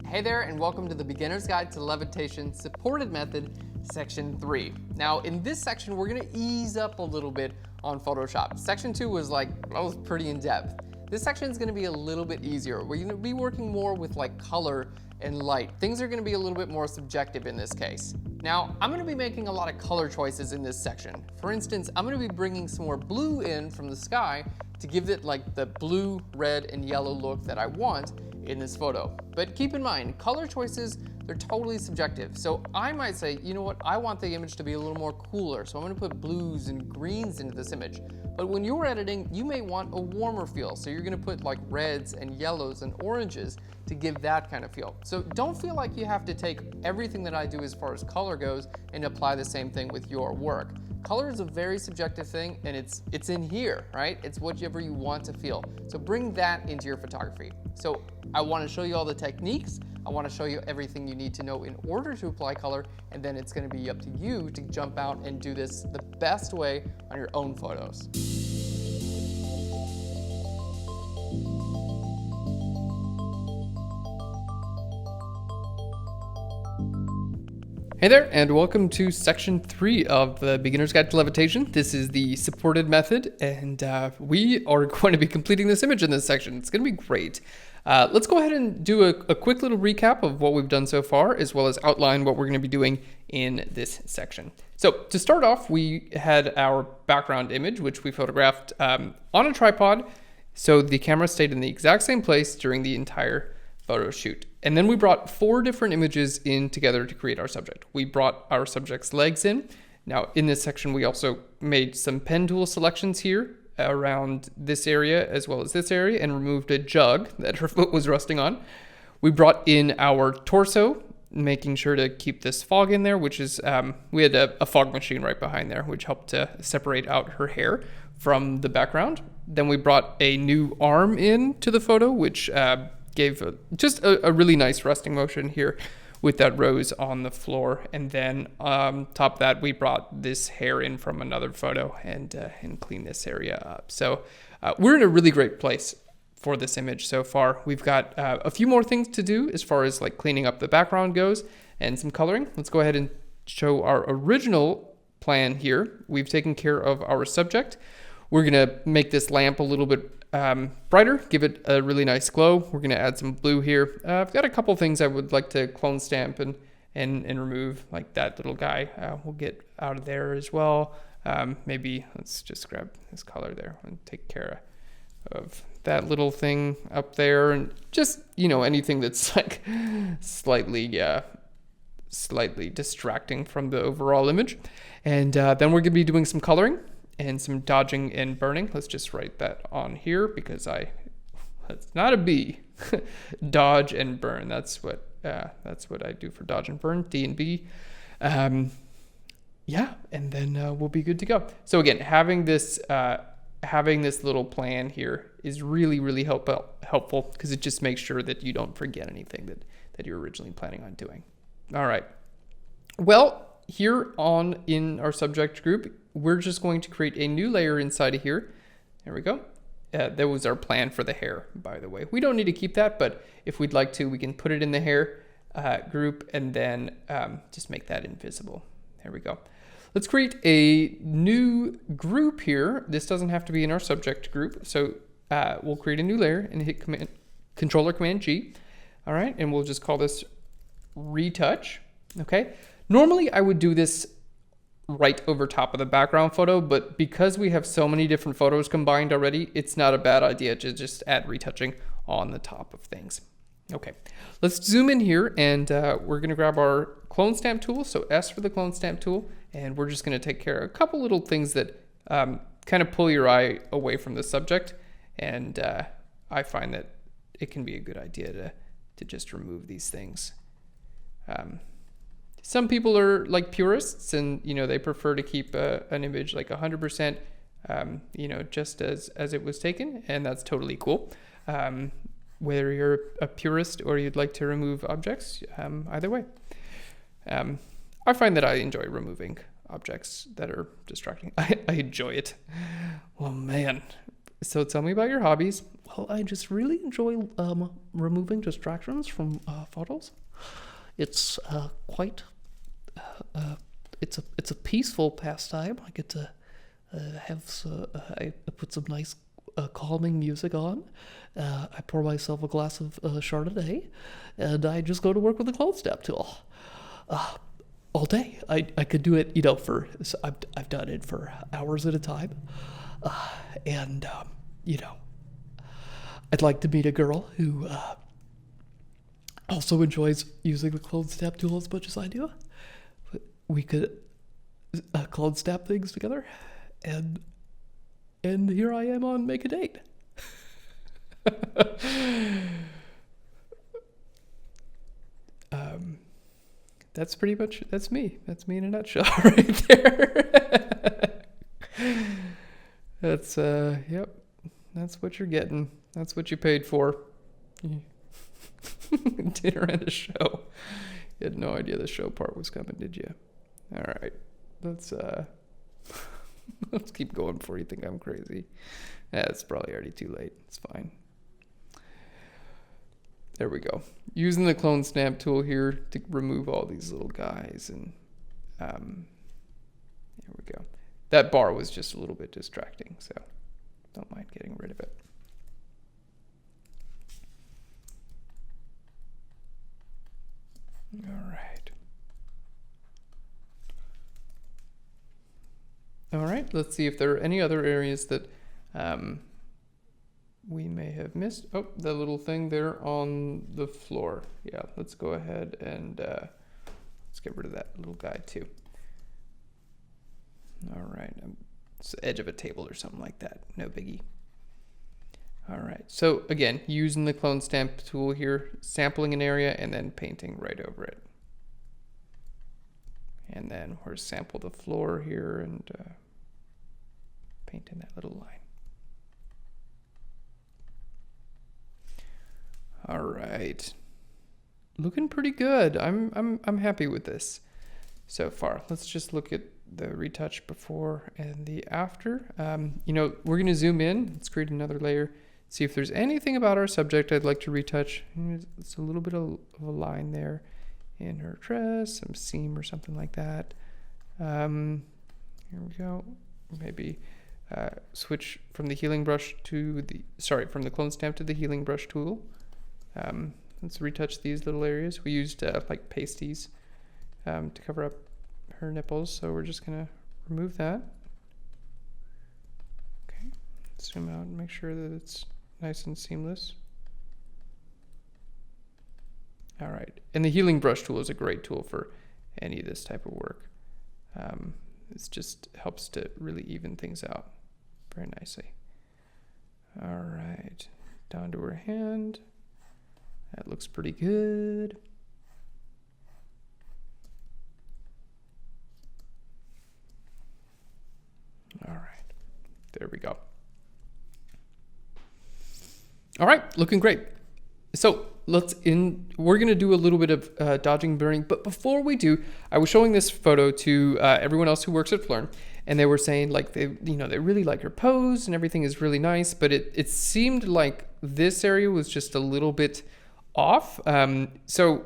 Hey there, and welcome to the Beginner's Guide to Levitation Supported Method, Section 3. Now, in this section, we're gonna ease up a little bit on Photoshop. Section 2 was pretty in-depth. This section is gonna be a little bit easier. We're gonna be working more with color and light. Things are gonna be a little bit more subjective in this case. Now, I'm gonna be making a lot of color choices in this section. For instance, I'm gonna be bringing some more blue in from the sky to give it the blue, red, and yellow look that I want in this photo. But keep in mind, color choices, they're totally subjective. So I might say, you know what, I want the image to be a little more cooler, so I'm gonna put blues and greens into this image. But when you're editing, you may want a warmer feel, so you're gonna put reds and yellows and oranges to give that kind of feel. So don't feel like you have to take everything that I do as far as color goes and apply the same thing with your work. Color is a very subjective thing, and it's in here, right? It's whatever you want to feel. So bring that into your photography. So I want to show you all the techniques. I want to show you everything you need to know in order to apply color, and then it's going to be up to you to jump out and do this the best way on your own photos. Hey there, and welcome to Section 3 of the Beginner's Guide to Levitation. This is the supported method, and we are going to be completing this image in this section. It's going to be great. Let's go ahead and do a quick little recap of what we've done so far, as well as outline what we're going to be doing in this section. So to start off, we had our background image, which we photographed on a tripod, so the camera stayed in the exact same place during the entire photo shoot. And then we brought 4 different images in together to create our subject. We brought our subject's legs in. Now in this section, we also made some pen tool selections here around this area as well as this area and removed a jug that her foot was resting on. We brought in our torso, making sure to keep this fog in there, which is, we had a fog machine right behind there, which helped to separate out her hair from the background. Then we brought a new arm in to the photo, which gave just a really nice resting motion here with that rose on the floor. And then top of that, we brought this hair in from another photo and cleaned this area up. So we're in a really great place for this image so far. We've got a few more things to do as far as cleaning up the background goes and some coloring. Let's go ahead and show our original plan here. We've taken care of our subject. We're gonna make this lamp a little bit brighter, give it a really nice glow. We're going to add some blue here. I've got a couple things I would like to clone stamp and remove, like that little guy. We'll get out of there as well. Maybe let's just grab this color there and take care of that little thing up there, and just, anything that's slightly distracting from the overall image. And then we're going to be doing some coloring and some dodging and burning. Let's just write that on here because it's not a B. Dodge and burn. That's what I do for dodge and burn. D and B. Yeah, and then we'll be good to go. So again, having this little plan here is really, really helpful because it just makes sure that you don't forget anything that you're originally planning on doing. All right. Well, here in our subject group, we're just going to create a new layer inside of here. There we go. That was our plan for the hair, by the way. We don't need to keep that, but if we'd like to, we can put it in the hair group and then just make that invisible. There we go. Let's create a new group here. This doesn't have to be in our subject group. So we'll create a new layer and hit Controller Command G. All right, and we'll just call this retouch. Okay. Normally I would do this right over top of the background photo, but because we have so many different photos combined already, it's not a bad idea to just add retouching on the top of things. Okay, let's zoom in here, and we're gonna grab our clone stamp tool, so S for the clone stamp tool, and we're just gonna take care of a couple little things that kind of pull your eye away from the subject, and I find that it can be a good idea to just remove these things. Some people are purists, and they prefer to keep an image 100%, just as it was taken, and that's totally cool. Whether you're a purist or you'd like to remove objects, either way. I find that I enjoy removing objects that are distracting. I enjoy it. Oh man, So tell me about your hobbies. Well, I just really enjoy removing distractions from photos. It's quite it's a peaceful pastime. I get to I put some nice calming music on. I pour myself a glass of Chardonnay, and I just go to work with the clone snap tool all day. I could do it, for I've done it for hours at a time, and I'd like to meet a girl who also enjoys using the clone snap tool as much as I do. We could clone snap things together, and here I am on Make a Date. That's pretty much, that's me in a nutshell right there. That's yep, that's what you're getting, that's what you paid for. Dinner and a show. You had no idea the show part was coming, did you? All right, let's let's keep going before you think I'm crazy. Yeah, it's probably already too late. It's fine. There we go. Using the clone snap tool here to remove all these little guys, and there we go. That bar was just a little bit distracting, so don't mind getting rid of it. All right. All right, let's see if there are any other areas that we may have missed. Oh, the little thing there on the floor. Yeah, let's go ahead and let's get rid of that little guy too. All right, it's the edge of a table or something like that. No biggie. All right, so again, using the clone stamp tool here, sampling an area and then painting right over it. And then we're sample the floor here and paint in that little line. All right, looking pretty good. I'm happy with this so far. Let's just look at the retouch before and the after. We're gonna zoom in. Let's create another layer. See if there's anything about our subject I'd like to retouch. It's a little bit of a line there in her dress, some seam or something like that. Here we go. Maybe switch from the healing brush to from the clone stamp to the healing brush tool. Let's retouch these little areas. We used like pasties to cover up her nipples, so we're just gonna remove that. Okay, zoom out and make sure that it's nice and seamless. All right, and the healing brush tool is a great tool for any of this type of work. It just helps to really even things out very nicely. All right, down to her hand. That looks pretty good. All right, there we go. All right, looking great. So we're gonna do a little bit of dodging burning, but before we do, I was showing this photo to everyone else who works at Phlearn, and they were saying like they really like her pose and everything is really nice, but it seemed like this area was just a little bit off. So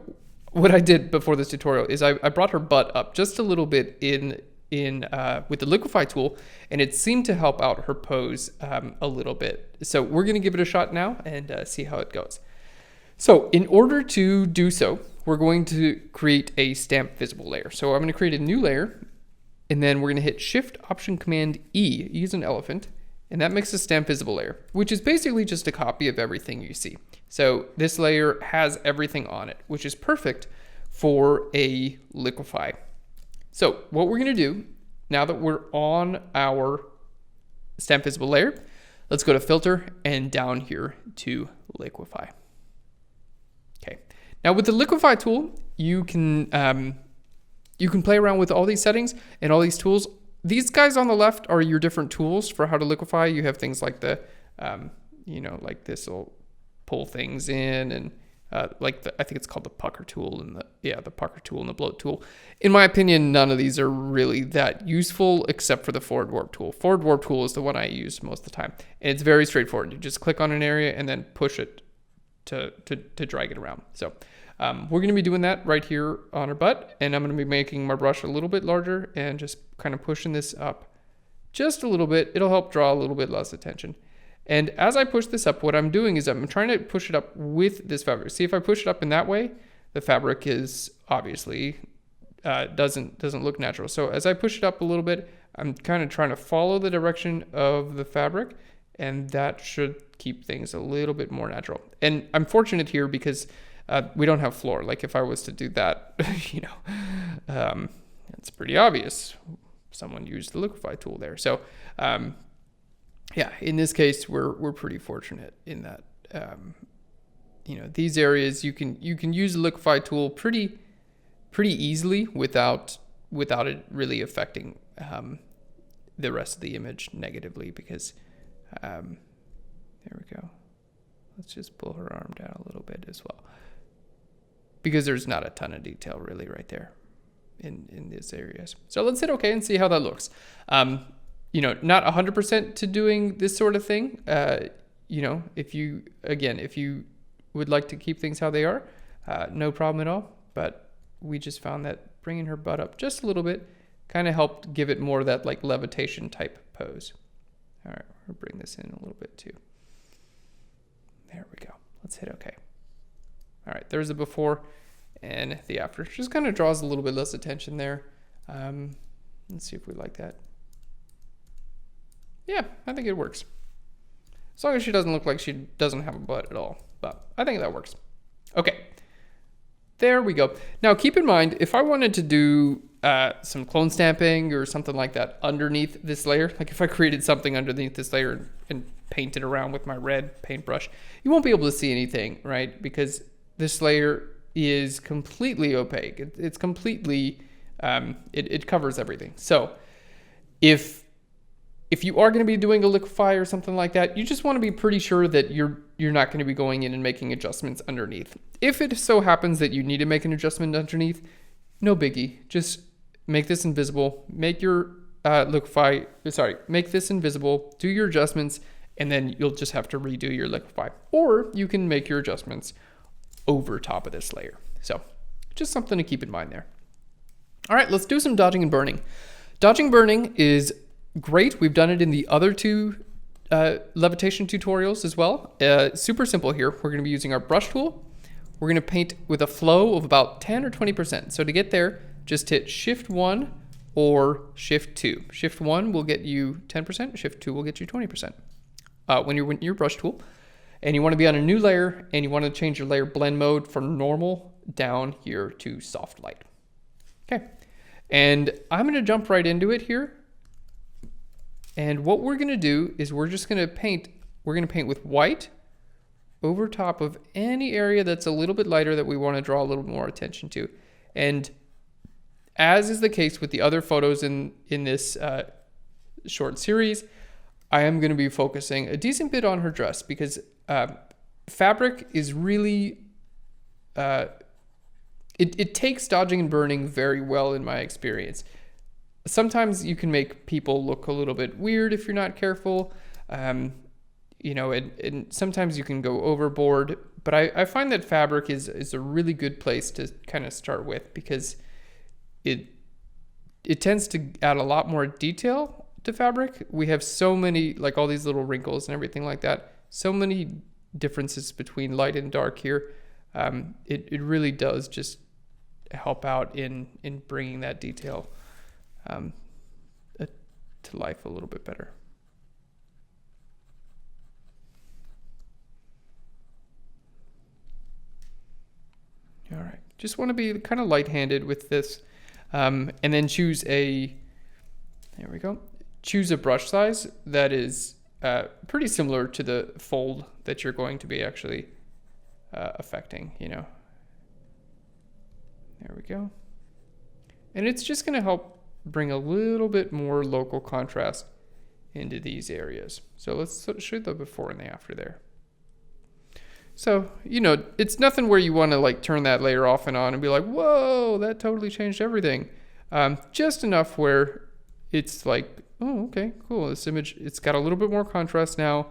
what I did before this tutorial is I brought her butt up just a little bit with the liquify tool, and it seemed to help out her pose a little bit. So we're gonna give it a shot now and see how it goes. So in order to do so, we're going to create a stamp visible layer. So I'm going to create a new layer, and then we're going to hit Shift Option Command E, use an elephant, and that makes a stamp visible layer, which is basically just a copy of everything you see. So this layer has everything on it, which is perfect for a liquify. So what we're going to do, now that we're on our stamp visible layer, let's go to Filter and down here to Liquify. Okay. Now with the liquify tool, you can play around with all these settings and all these tools. These guys on the left are your different tools for how to liquify. You have things like the, like this will pull things in, and I think it's called the pucker tool and the pucker tool and the bloat tool. In my opinion, none of these are really that useful except for the forward warp tool. Forward warp tool is the one I use most of the time, and it's very straightforward. You just click on an area and then push it to drag it around. So we're going to be doing that right here on our butt, and I'm going to be making my brush a little bit larger and just kind of pushing this up just a little bit. It'll help draw a little bit less attention. And as I push this up, what I'm doing is I'm trying to push it up with this fabric. See, if I push it up in that way, the fabric is obviously doesn't look natural. So as I push it up a little bit, I'm kind of trying to follow the direction of the fabric, and that should keep things a little bit more natural. And I'm fortunate here because we don't have floor. Like if I was to do that, it's pretty obvious. Someone used the liquify tool there. So yeah, in this case, we're pretty fortunate in that, these areas you can use the liquify tool pretty easily without it really affecting the rest of the image negatively, because there we go. Let's just pull her arm down a little bit as well, because there's not a ton of detail really right there in these areas. So let's hit OK and see how that looks. Not 100% to doing this sort of thing. If you would like to keep things how they are, no problem at all. But we just found that bringing her butt up just a little bit kind of helped give it more of that like levitation type pose. All right, we'll bring this in a little bit too. There we go. Let's hit OK. All right, there's the before and the after. Just kind of draws a little bit less attention there. Let's see if we like that. Yeah, I think it works. As long as she doesn't look like she doesn't have a butt at all. But I think that works. Okay. There we go. Now keep in mind, if I wanted to do some clone stamping or something like that underneath this layer, like if I created something underneath this layer and painted around with my red paintbrush, you won't be able to see anything, right? Because this layer is completely opaque. It's completely, it covers everything. So if you are going to be doing a liquify or something like that, you just want to be pretty sure that you're not going to be going in and making adjustments underneath. If it so happens that you need to make an adjustment underneath, no biggie. Just make this invisible, make your make this invisible, do your adjustments, and then you'll just have to redo your liquify. Or you can make your adjustments over top of this layer. So just something to keep in mind there. All right, let's do some dodging and burning. Dodging burning is great. We've done it in the other two levitation tutorials as well. Super simple here. We're going to be using our brush tool. We're going to paint with a flow of about 10 or 20%. So to get there, just hit Shift 1 or Shift 2. Shift 1 will get you 10%. Shift 2 will get you 20%. When you're in your brush tool and you want to be on a new layer and you want to change your layer blend mode from normal down here to soft light. Okay. And I'm going to jump right into it here. And what we're going to do is we're just going to paint. We're going to paint with white over top of any area that's a little bit lighter that we want to draw a little more attention to. And as is the case with the other photos in this short series, I am going to be focusing a decent bit on her dress because fabric is really, it takes dodging and burning very well in my experience. Sometimes you can make people look a little bit weird if you're not careful, and sometimes you can go overboard. But I find that fabric is a really good place to kind of start with because it tends to add a lot more detail to fabric. We have so many, like all these little wrinkles and everything like that, so many differences between light and dark here. It really does just help out in bringing that detail to life a little bit better. All right, just want to be kind of light-handed with this, and then choose a brush size that is pretty similar to the fold that you're going to be actually affecting, There we go. And it's just going to help bring a little bit more local contrast into these areas. So let's show the before and the after there. So, you know, it's nothing where you want to like turn that layer off and on and be like, whoa, that totally changed everything. Just enough where it's like, oh, okay, cool. This image, it's got a little bit more contrast now.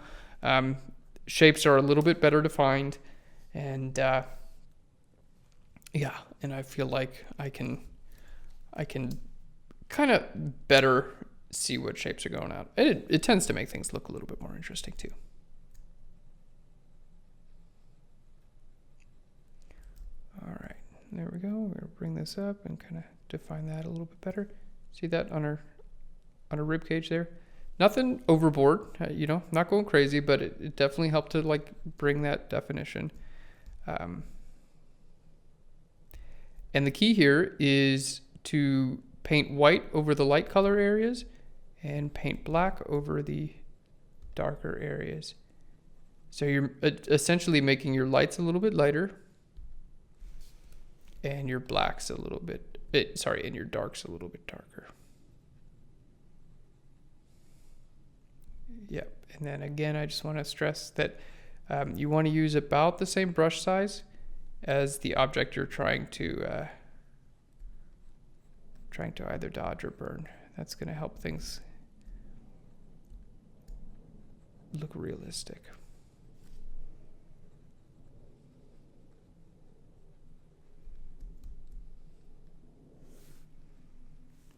Shapes are a little bit better defined. And yeah, and I feel like I can kind of better see what shapes are going out. It tends to make things look a little bit more interesting too. All right, there we go. We're gonna bring this up and kind of define that a little bit better. See that on our rib cage there? Nothing overboard, you know, not going crazy, but it definitely helped to like bring that definition. And the key here is to paint white over the light color areas and paint black over the darker areas. So you're essentially making your lights a little bit lighter and your blacks a little bit, and your darks a little bit darker. Yep, and then again, I just want to stress that you want to use about the same brush size as the object you're trying to either dodge or burn. That's going to help things look realistic.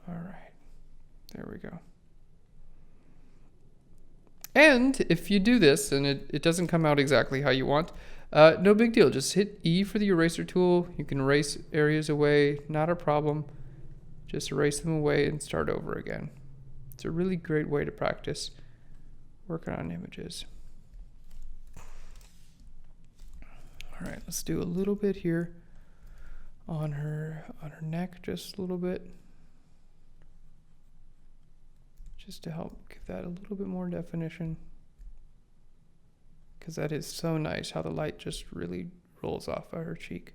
All right, there we go. And if you do this and it doesn't come out exactly how you want, no big deal. Just hit E for the eraser tool. You can erase areas away, not a problem. Just erase them away and start over again. It's a really great way to practice working on images. All right, let's do a little bit here on her neck, just a little bit. Just to help give that a little bit more definition. Because that is so nice how the light just really rolls off of her cheek.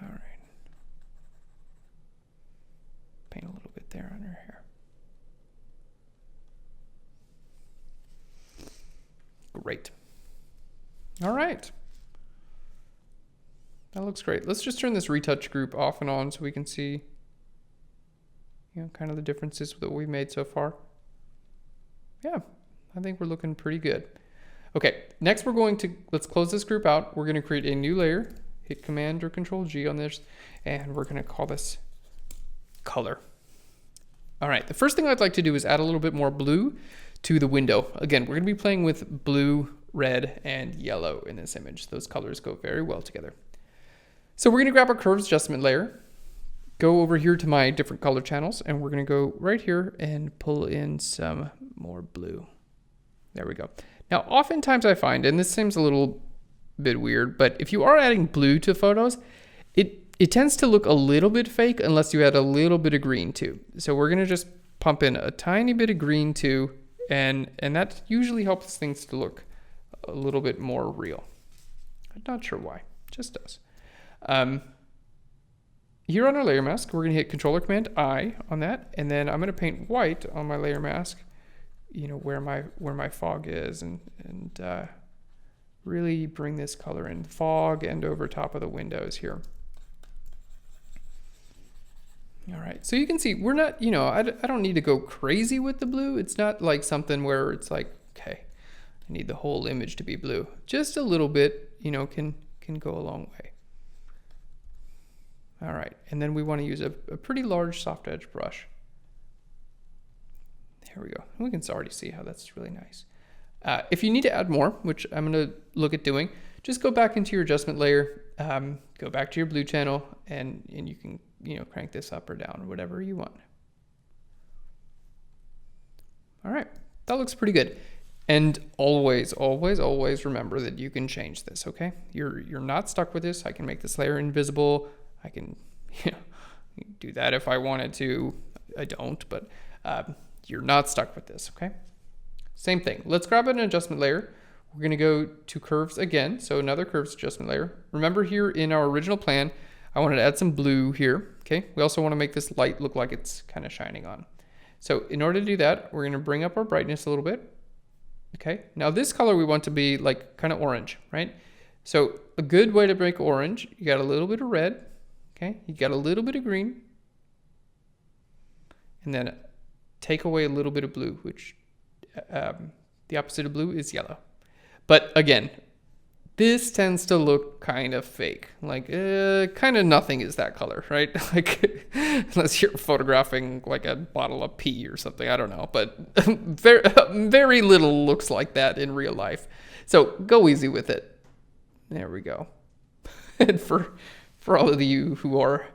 All right. Paint a little bit there on her hair. Great. All right. That looks great. Let's just turn this retouch group off and on so we can see, you know, kind of the differences that we've made so far. Yeah, I think we're looking pretty good. Okay, next let's close this group out. We're going to create a new layer. Hit Command or Control G on this, and we're going to call this color. All right, the first thing I'd like to do is add a little bit more blue to the window. Again, we're going to be playing with blue, red, and yellow in this image. Those colors go very well together. So we're going to grab our curves adjustment layer, go over here to my different color channels, and we're going to go right here and pull in some more blue. There we go. Now, oftentimes I find, and this seems a little bit weird, but if you are adding blue to photos, it tends to look a little bit fake unless you add a little bit of green too. So we're going to just pump in a tiny bit of green too, and that usually helps things to look a little bit more real. I'm not sure why, just does. Here on our layer mask, we're going to hit Control or Command I on that, and then I'm going to paint white on my layer mask, you know, where my fog is, and really bring this color in fog and over top of the windows here. All right, so you can see we're not, you know, I don't need to go crazy with the blue. It's not like something where it's like, okay, I need the whole image to be blue. Just a little bit, you know, can go a long way. All right, and then we want to use a pretty large soft edge brush. There we go. We can already see how that's really nice. If you need to add more, which I'm going to look at doing, just go back into your adjustment layer, go back to your blue channel, and you can, you know, crank this up or down, whatever you want. All right, that looks pretty good. And always, always, always remember that you can change this, okay? You're not stuck with this. I can make this layer invisible. I can, you know, do that if I wanted to. I don't, but you're not stuck with this, okay? Same thing. Let's grab an adjustment layer. We're going to go to curves again, so another curves adjustment layer. Remember here in our original plan, I wanted to add some blue here, okay? We also want to make this light look like it's kind of shining on. So in order to do that, we're going to bring up our brightness a little bit. Okay, now this color we want to be like kind of orange, right? So a good way to make orange, you got a little bit of red, okay? You got a little bit of green, and then take away a little bit of blue, which the opposite of blue is yellow. But again, this tends to look kind of fake, like kind of nothing is that color, right? Like unless you're photographing like a bottle of pee or something, I don't know, but very, very little looks like that in real life. So go easy with it. There we go. And for all of you who are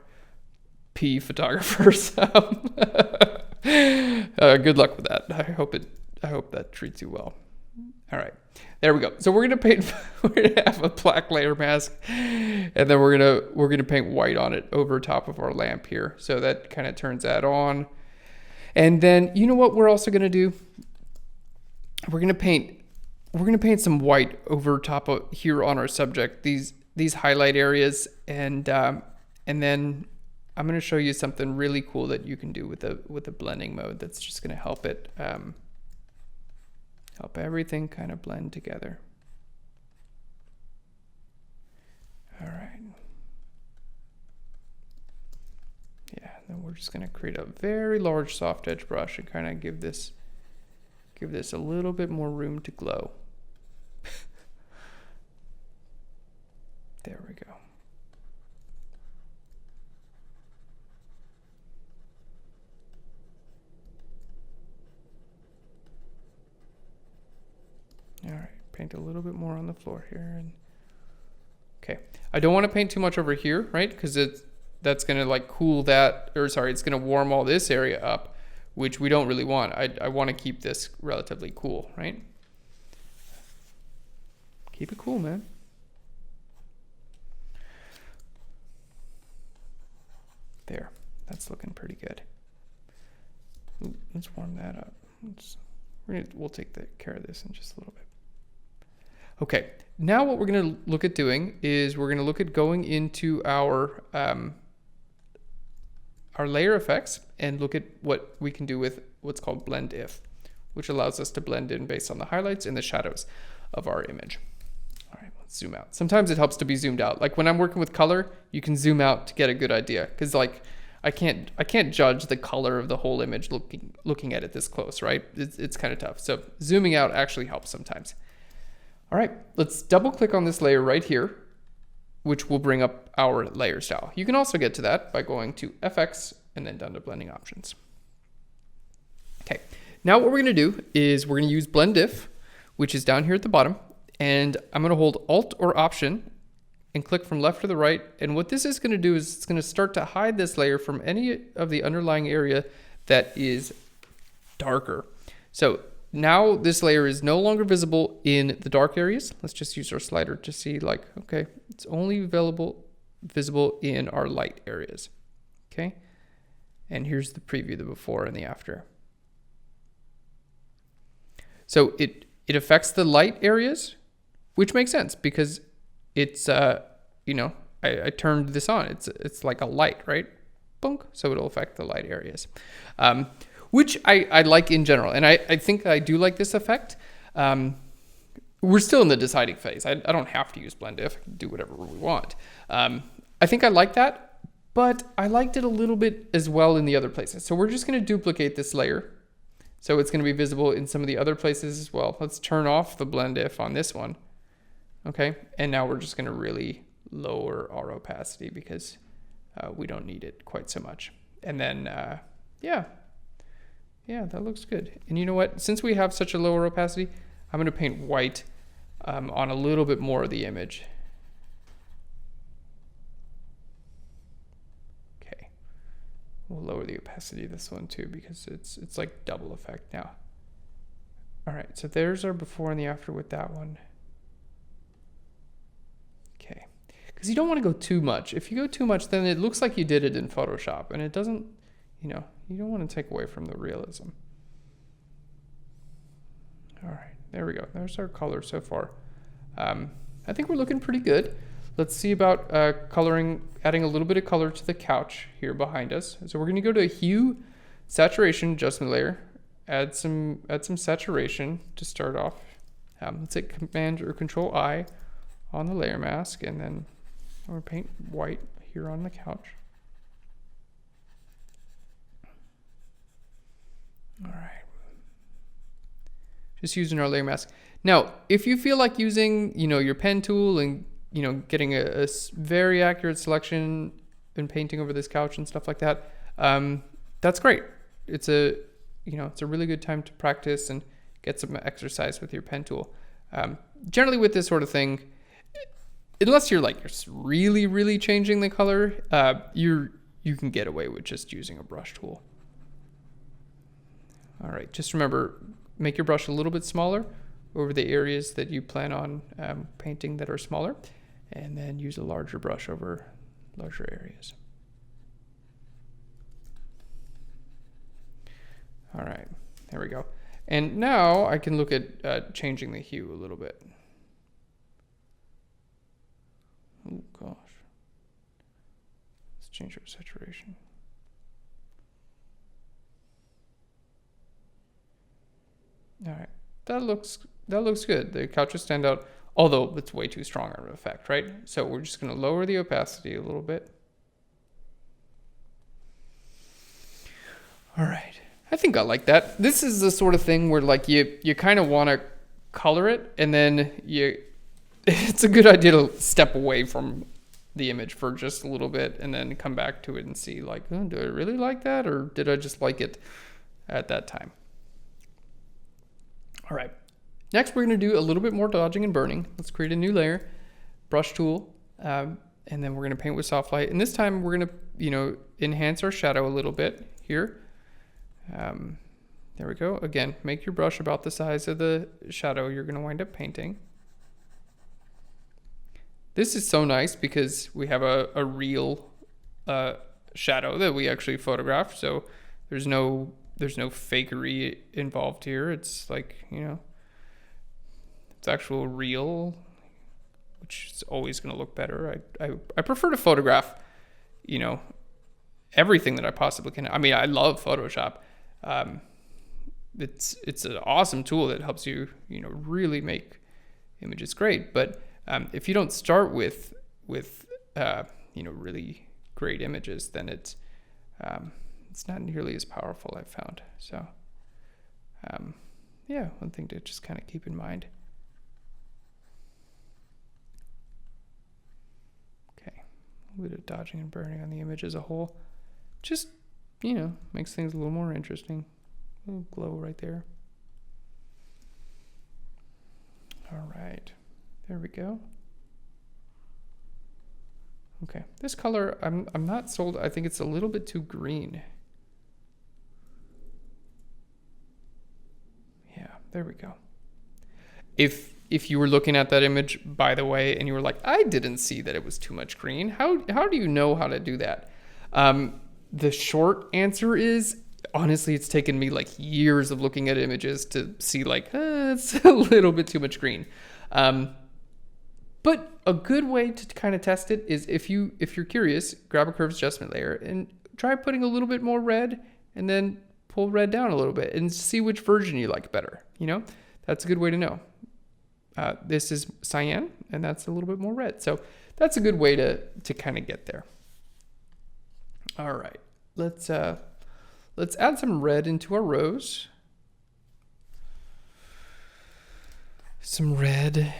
pee photographers, good luck with that. I hope that treats you well. All right, there we go. So we're gonna have a black layer mask, and then we're gonna paint white on it over top of our lamp here. So that kind of turns that on. And then you know what we're also gonna do? We're gonna paint some white over top of here on our subject. These highlight areas, and then I'm gonna show you something really cool that you can do with a blending mode. That's just gonna help it. Help everything kind of blend together. All right. Yeah, then we're just going to create a very large soft edge brush and kind of give this a little bit more room to glow. There we go. All right, paint a little bit more on the floor here. And okay, I don't want to paint too much over here, right? Because that's gonna like cool that, or sorry, it's gonna warm all this area up, which we don't really want. I want to keep this relatively cool, right? Keep it cool, man. There, that's looking pretty good. Ooh, let's warm that up. We'll take care of this in just a little bit. Okay, now what we're going to look at doing is we're going to look at going into our layer effects and look at what we can do with what's called blend if, which allows us to blend in based on the highlights and the shadows of our image. All right, let's zoom out. Sometimes it helps to be zoomed out. Like when I'm working with color, you can zoom out to get a good idea, because like I can't judge the color of the whole image looking at it this close, right? It's kind of tough. So zooming out actually helps sometimes. All right, let's double click on this layer right here, which will bring up our layer style. You can also get to that by going to FX and then down to blending options. Okay, now what we're gonna do is we're gonna use blend if, which is down here at the bottom, and I'm gonna hold Alt or Option and click from left to the right. And what this is gonna do is it's gonna start to hide this layer from any of the underlying area that is darker. So now this layer is no longer visible in the dark areas. Let's just use our slider to see, like, okay, it's only visible in our light areas. Okay, and here's the preview, the before and the after. So it affects the light areas, which makes sense because it's you know, I turned this on. It's like a light, right? Boom. So it'll affect the light areas. Which I like in general. And I think I do like this effect. We're still in the deciding phase. I don't have to use blend if. I can do whatever we want. I think I like that, but I liked it a little bit as well in the other places. So we're just going to duplicate this layer. So it's going to be visible in some of the other places as well. Let's turn off the blend if on this one. Okay, and now we're just going to really lower our opacity because we don't need it quite so much. And then, yeah, that looks good. And you know what? Since we have such a lower opacity, I'm going to paint white on a little bit more of the image. Okay, we'll lower the opacity of this one too because it's like double effect now. All right, so there's our before and the after with that one. Okay, because you don't want to go too much. If you go too much, then it looks like you did it in Photoshop, and it doesn't, you know, you don't want to take away from the realism. All right, there we go. There's our color so far. I think we're looking pretty good. Let's see about adding a little bit of color to the couch here behind us. So we're going to go to Hue, Saturation, Adjustment Layer, add some saturation to start off. Let's hit Command or Control I on the layer mask, and then I'm gonna paint white here on the couch. All right. Just using our layer mask. Now, if you feel like using, your pen tool and, getting a very accurate selection and painting over this couch and stuff like that, that's great. It's a really good time to practice and get some exercise with your pen tool. Generally with this sort of thing, unless you're really, really changing the color, you can get away with just using a brush tool. All right, just remember, make your brush a little bit smaller over the areas that you plan on painting that are smaller, and then use a larger brush over larger areas. All right, there we go. And now I can look at changing the hue a little bit. Oh gosh. Let's change our saturation. All right, that looks good. The couches stand out, although it's way too strong of an effect, right? So we're just gonna lower the opacity a little bit. All right, I think I like that. This is the sort of thing where you kind of want to color it, and then it's a good idea to step away from the image for just a little bit and then come back to it and see do I really like that, or did I just like it at that time? All right, next we're going to do a little bit more dodging and burning. Let's create a new layer, brush tool, and then we're going to paint with soft light. And this time we're going to, enhance our shadow a little bit here. There we go. Again, make your brush about the size of the shadow you're going to wind up painting. This is so nice because we have a real shadow that we actually photographed. So there's no fakery involved here. It's it's actual real, which is always going to look better. I prefer to photograph, everything that I possibly can. I mean, I love Photoshop. It's an awesome tool that helps you, really make images great. But if you don't start with really great images, then it's not nearly as powerful, I've found. So, yeah, one thing to just kind of keep in mind. Okay, a little bit of dodging and burning on the image as a whole. Just, makes things a little more interesting. A little glow right there. All right, there we go. Okay, this color, I'm not sold. I think it's a little bit too green. Yeah, there we go. If you were looking at that image, by the way, and you were like, I didn't see that it was too much green. How do you know how to do that? The short answer is, honestly, it's taken me years of looking at images to see it's a little bit too much green. But a good way to kind of test it is if you're curious, grab a curves adjustment layer and try putting a little bit more red, and then pull red down a little bit and see which version you like better. That's a good way to know. This is cyan, and that's a little bit more red. So that's a good way to kind of get there. All right, let's add some red into our rose. Some red.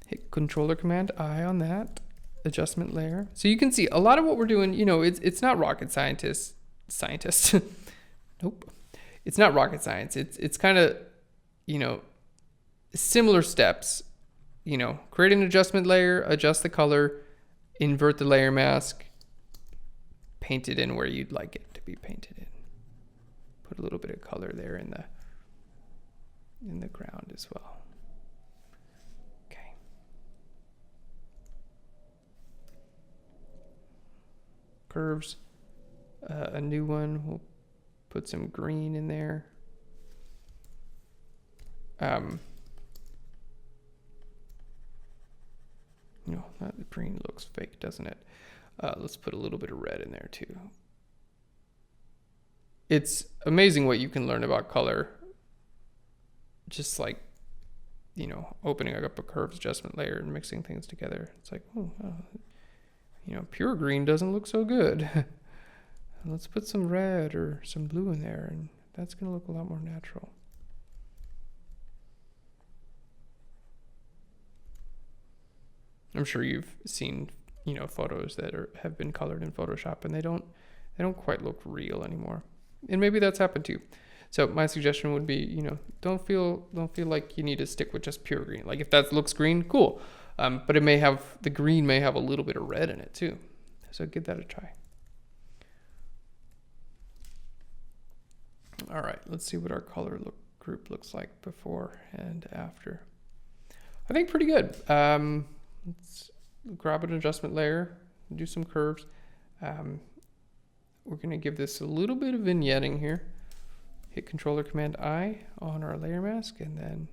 Hit Controller Command I on that adjustment layer. So you can see a lot of what we're doing, it's not rocket scientist. Nope. It's not rocket science. It's kind of, similar steps, create an adjustment layer, adjust the color, invert the layer mask, paint it in where you'd like it to be painted in. Put a little bit of color there in the ground as well. Okay. Curves, a new one. We'll put some green in there. That green looks fake, doesn't it? Let's put a little bit of red in there too. it's amazing what you can learn about color. Just like, you know, opening up a curves adjustment layer and mixing things together. It's like, oh, you know, pure green doesn't look so good. Let's put some red or some blue in there, and that's going to look a lot more natural. I'm sure you've seen, you know, photos that have been colored in Photoshop, and they don't quite look real anymore. And maybe that's happened to you. So my suggestion would be, you know, don't feel like you need to stick with just pure green. Like if that looks green, cool. But the green may have a little bit of red in it too. So give that a try. All right, let's see what our color group looks like before and after. I think pretty good. Let's grab an adjustment layer, do some curves. We're gonna give this a little bit of vignetting here. Hit Control-Command-I on our layer mask, and then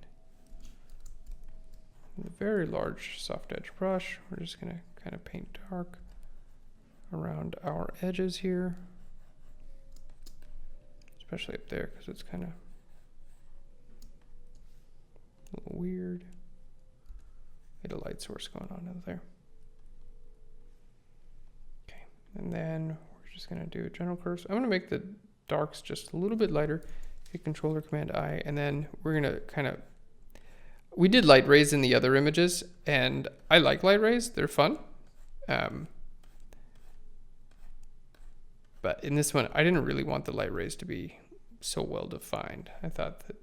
with a very large soft edge brush, we're just gonna kind of paint dark around our edges here, especially up there because it's kind of a little weird. Get a light source going on in there. Okay, and then we're just gonna do general curves. I'm gonna make the darks just a little bit lighter. Hit Control-Command-I, and then we're gonna kind of, we did light rays in the other images, and I like light rays, they're fun. But in this one, I didn't really want the light rays to be so well defined. I thought that,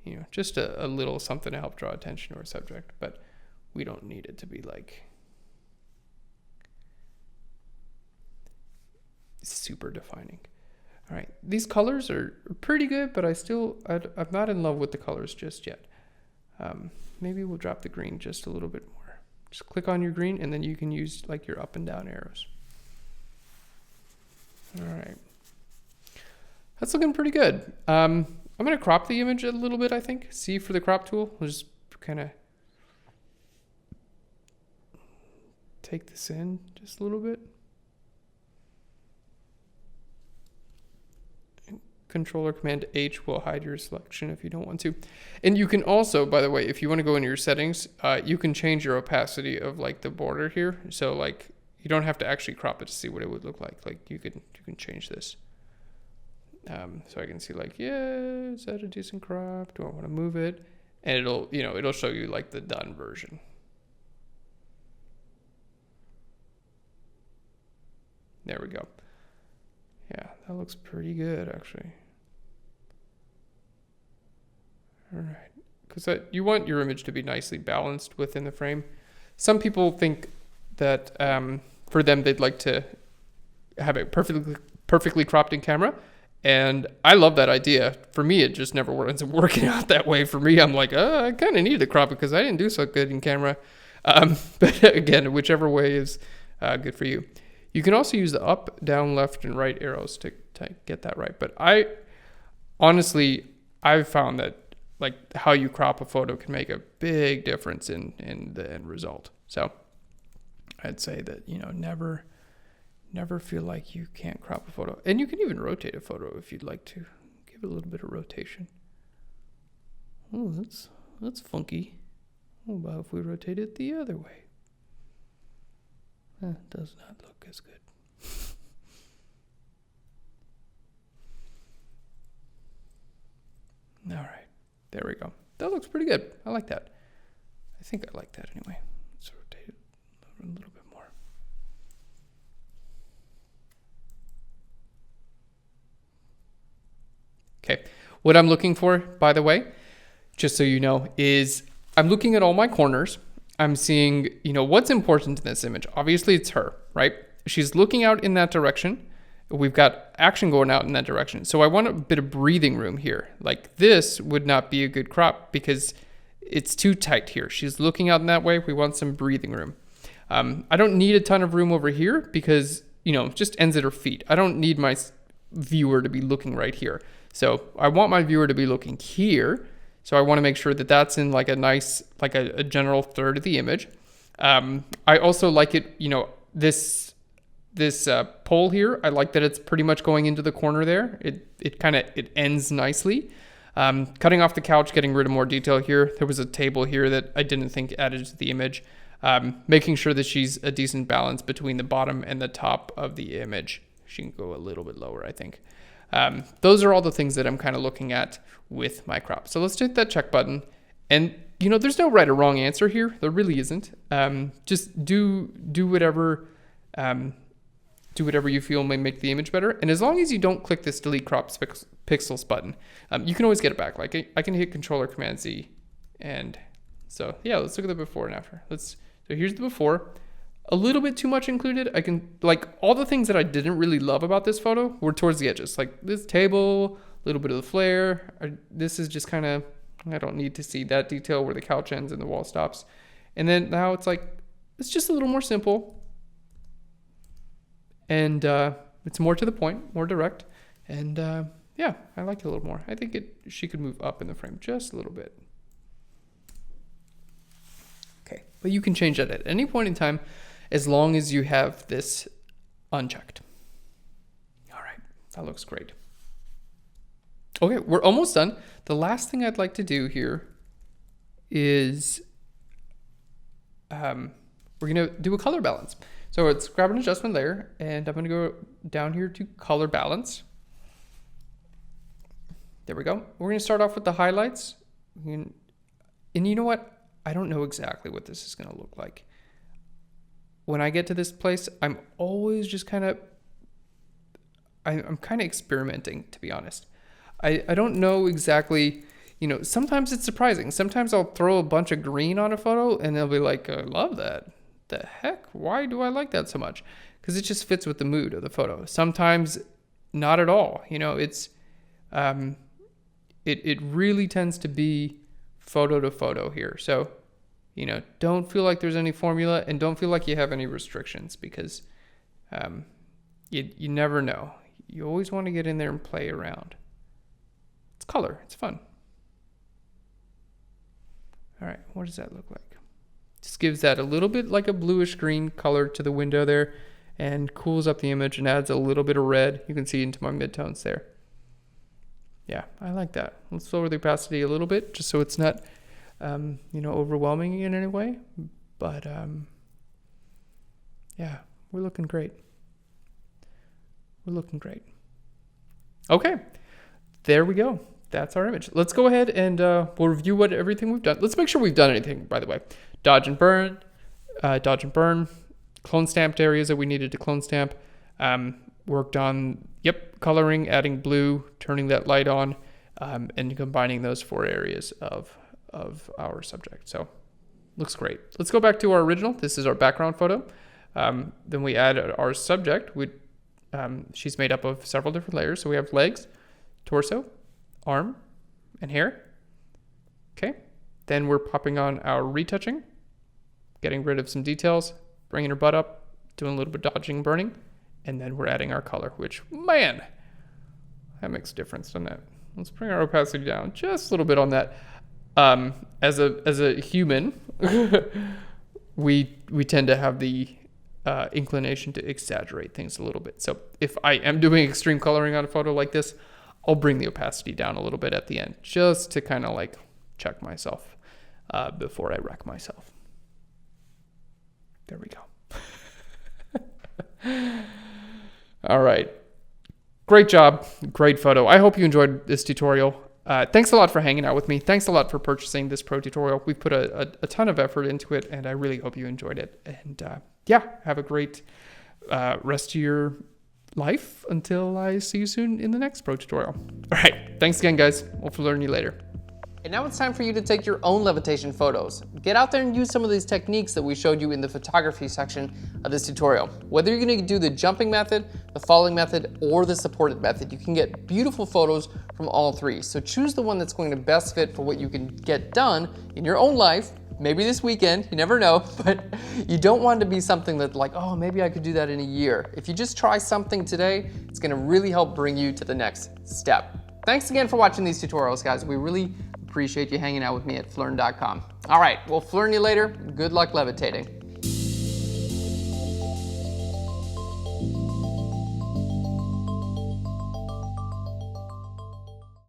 you know, just a little something to help draw attention to our subject, but we don't need it to be like super defining. All right, these colors are pretty good, but I'm not in love with the colors just yet. Maybe we'll drop the green just a little bit more. Just click on your green, and then you can use like your up and down arrows. All right, that's looking pretty good. I'm gonna crop the image a little bit, I think. C for the crop tool. We'll just kind of take this in just a little bit. Control-Command-H will hide your selection if you don't want to. And you can also, by the way, if you want to go into your settings, you can change your opacity of like the border here. So like you don't have to actually crop it to see what it would look like. Like you can change this. So I can see like, yeah, is that a decent crop? Do I want to move it? And it'll show you like the done version. There we go. Yeah, that looks pretty good, actually. All right, because you want your image to be nicely balanced within the frame. Some people think that for them, they'd like to have it perfectly cropped in camera. And I love that idea. For me, it just never ends up working out that way. For me, I'm like, I kind of need to crop it because I didn't do so good in camera. But again, whichever way is good for you. You can also use the up, down, left, and right arrows to get that right. But I've found that like how you crop a photo can make a big difference in the end result. So I'd say that, never feel like you can't crop a photo. And you can even rotate a photo if you'd like to. Give it a little bit of rotation. Oh, that's funky. What about if we rotate it the other way? That does not look as good. All right, there we go. That looks pretty good. I like that. I think I like that anyway. Let's rotate it a little bit more. Okay, what I'm looking for, by the way, just so you know, is I'm looking at all my corners. I'm seeing, what's important in this image. Obviously, it's her, right? She's looking out in that direction. We've got action going out in that direction. So I want a bit of breathing room here. Like this would not be a good crop because it's too tight here. She's looking out in that way. We want some breathing room. I don't need a ton of room over here because, it just ends at her feet. I don't need my viewer to be looking right here. So I want my viewer to be looking here. So I want to make sure that that's in like a nice, like a general third of the image. I also like it, this This pole here, I like that it's pretty much going into the corner there. It ends nicely. Cutting off the couch, getting rid of more detail here. There was a table here that I didn't think added to the image. Making sure that she's a decent balance between the bottom and the top of the image. She can go a little bit lower, I think. Those are all the things that I'm kind of looking at with my crop. So let's hit that check button. And you know, there's no right or wrong answer here. There really isn't. Just do whatever you feel may make the image better. And as long as you don't click this delete crop pixels button, you can always get it back. Like I can hit Control or Command Z. And so yeah, let's look at the before and after. So here's the before. A little bit too much included. I can, like, all the things that I didn't really love about this photo were towards the edges. Like this table, a little bit of the flare. This is just kind of, I don't need to see that detail where the couch ends and the wall stops. And then now it's like, it's just a little more simple. And it's more to the point, more direct. And yeah, I like it a little more. I think she could move up in the frame just a little bit. Okay, but you can change that at any point in time as long as you have this unchecked. All right, that looks great. Okay, we're almost done. The last thing I'd like to do here is we're gonna do a color balance. So let's grab an adjustment layer, and I'm gonna go down here to color balance. There we go. We're gonna start off with the highlights. And you know what? I don't know exactly what this is gonna look like. When I get to this place, I'm always just I'm kind of experimenting, to be honest. I don't know exactly, you know, sometimes it's surprising. Sometimes I'll throw a bunch of green on a photo and they'll be like, I love that. The heck? Why do I like that so much? Because it just fits with the mood of the photo. Sometimes not at all. You know, it's, it really tends to be photo to photo here. So, you know, don't feel like there's any formula and don't feel like you have any restrictions because you never know. You always want to get in there and play around. It's color. It's fun. All right, what does that look like? Just gives that a little bit like a bluish green color to the window there and cools up the image and adds a little bit of red. You can see into my midtones there. Yeah, I like that. Let's lower the opacity a little bit just so it's not you know, overwhelming in any way, but yeah, we're looking great. We're looking great. Okay, there we go. That's our image. Let's go ahead and we'll review everything we've done. Let's make sure we've done anything, by the way. Dodge and burn, clone stamped areas that we needed to clone stamp, worked on, coloring, adding blue, turning that light on, and combining those 4 areas of our subject. So looks great. Let's go back to our original. This is our background photo. Then we add our subject. She's made up of several different layers. So we have legs, torso, arm, and hair. Okay. Then we're popping on our retouching, getting rid of some details, bringing her butt up, doing a little bit of dodging, burning, and then we're adding our color, which, man, that makes a difference, doesn't it? Let's bring our opacity down just a little bit on that. As a human, we tend to have the inclination to exaggerate things a little bit. So if I am doing extreme coloring on a photo like this, I'll bring the opacity down a little bit at the end, just to kind of like check myself before I wreck myself. There we go. All right. Great job. Great photo. I hope you enjoyed this tutorial. Thanks a lot for hanging out with me. Thanks a lot for purchasing this pro tutorial. We've put a ton of effort into it, and I really hope you enjoyed it. And yeah, have a great rest of your life until I see you soon in the next pro tutorial. All right. Thanks again, guys. We'll learn you later. And now it's time for you to take your own levitation photos. Get out there and use some of these techniques that we showed you in the photography section of this tutorial. Whether you're going to do the jumping method, the falling method, or the supported method, you can get beautiful photos from all 3. So choose the one that's going to best fit for what you can get done in your own life, maybe this weekend, you never know, but you don't want it to be something that like, oh, maybe I could do that in a year. If you just try something today, it's going to really help bring you to the next step. Thanks again for watching these tutorials, guys. We really appreciate you hanging out with me at Phlearn.com. All right, we'll Phlearn you later. Good luck levitating.